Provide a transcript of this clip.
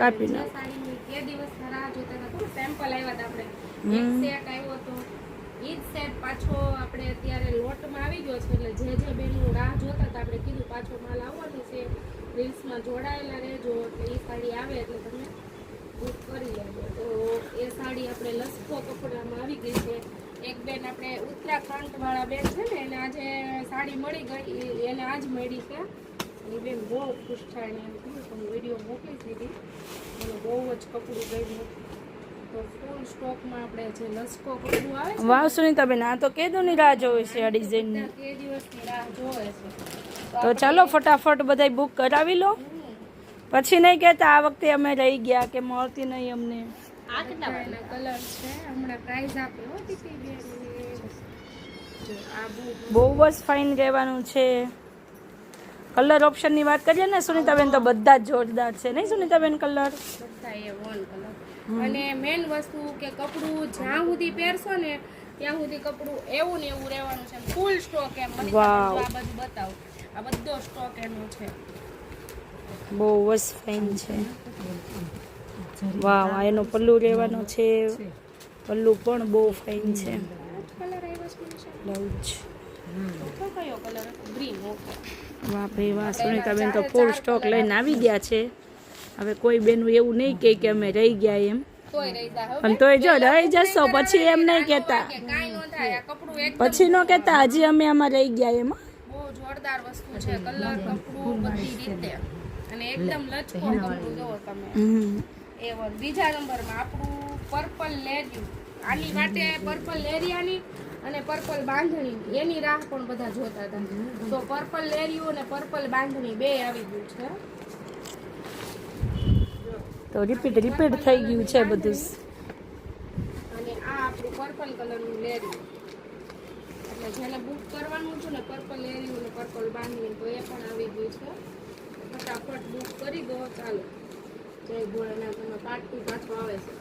કાપી જે નાખ. સાડીની કે દિવસના રાહ જોતા હતા તો સેમ્પલ આવ્યા હતા આપણે એક સેટ આવ્યો હતો ઈ જ સેટ પાછો આપણે અત્યારે લોટમાં આવી ગયો છે એટલે જે બેનનું રાહ જોતા હતા આપણે કીધું પાછો માલ આવવાનો છે રીલ્સમાં જોડાયેલા રહેજો એટલે એ સાડી આવે એટલે તમે બુક કરી લેજો તો એ સાડી આપણે લસકો કપડામાં આવી ગઈ છે એક બેન આપણે ઉત્તરાખંડ વાળા બેન છે ને એને આજે સાડી મળી ગઈ એને આજ મળી છે એ બેન બહુ ખુશ થાય ને એમ કીધું તો હું વિડીયો મોકલી દીધી મને બહુ જ કપડું ગયું તો ફૂલ સ્ટોકમાં આપણે જે લસકો કપડું આવે છે વાહ સુનીતાબેન, આ તો કેદુની રાહ જોવે છે આ ડિઝાઇનની. કે દિવસની રાહ જોવે છે તો ચાલો ફટાફટ બધાય બુક કરાવી લો, પછી નહીં કહેતા આ વખતે અમે રહી ગયા કે મળતી નહીં અમને. આ કેટલા વાળા કલર છે હમણાં પ્રાઇસ આપ્યો હો દીદી બેન જો આ બહુ જ ફાઇન રહેવાનું છે. કલર ઓપ્શનની વાત કરીએ ને સુનીતાબેન તો બધા જ જોરદાર છે નહીં સુનીતાબેન? કલર બધા એ વન કલર અને મેન વસ્તુ કે કપડું જ્યાં સુધી પહેરશો ને ત્યાં સુધી કપડું એવું ને એવું રહેવાનું છે ફૂલ સ્ટોક એમ મને વાવ. આ બધું બતાવો આ બધો સ્ટોક એનો છે બહુ જ ફાઇન છે. વાવ, આ એનો પલ્લુ રહેવાનો છે, પલ્લુ પણ બહુ ફાઇન છે. કલર આવ્યો છે બ્લાઉઝ તો કયો કલર ગ્રીન ઓકે વાહ ભાઈ વાહ, સુનીતાબેન તો ફૂલ સ્ટોક લઈને આવી ગયા છે. હવે કોઈ બેનું એવું નહીં કહે કે અમે રહી ગયા એમ, તોય રહી જાય પણ તોય જો રહી જશો પછી એમ નહીં કહેતા, કે કાઈ નો થાય આ કપડું એક પછી ન કહેતા હજી અમે આમાં રહી ગયા એમ. બહુ જોરદાર વસ્તુ છે કલર કપડું બધી રીતે અને એકદમ લચકો કપડું જોવો તમે એ બીજા નંબરમાં આપણું પર્પલ લેરિયું આની માટે પર્પલ લેરિયાની અને પર્પલ બાંધણી એની રાહ પણ બધા જોતા હતા તો પર્પલ લેરિયું અને પર્પલ બાંધણી બે આવી ગયું છે તો રિપીટ થઈ ગયું છે બધું. અને આ આપણું પર્પલ કલરનું લેરિયું એટલે જેને બુક કરવાનું હતું ને પર્પલ લેરિયું અને પર્પલ બાંધણી તો એ પણ આવી ગયું છે ફટાફટ બુક કરી દો ચાલો જય ભોળાનાથ પાર્ટ 2 પાછો આવે છે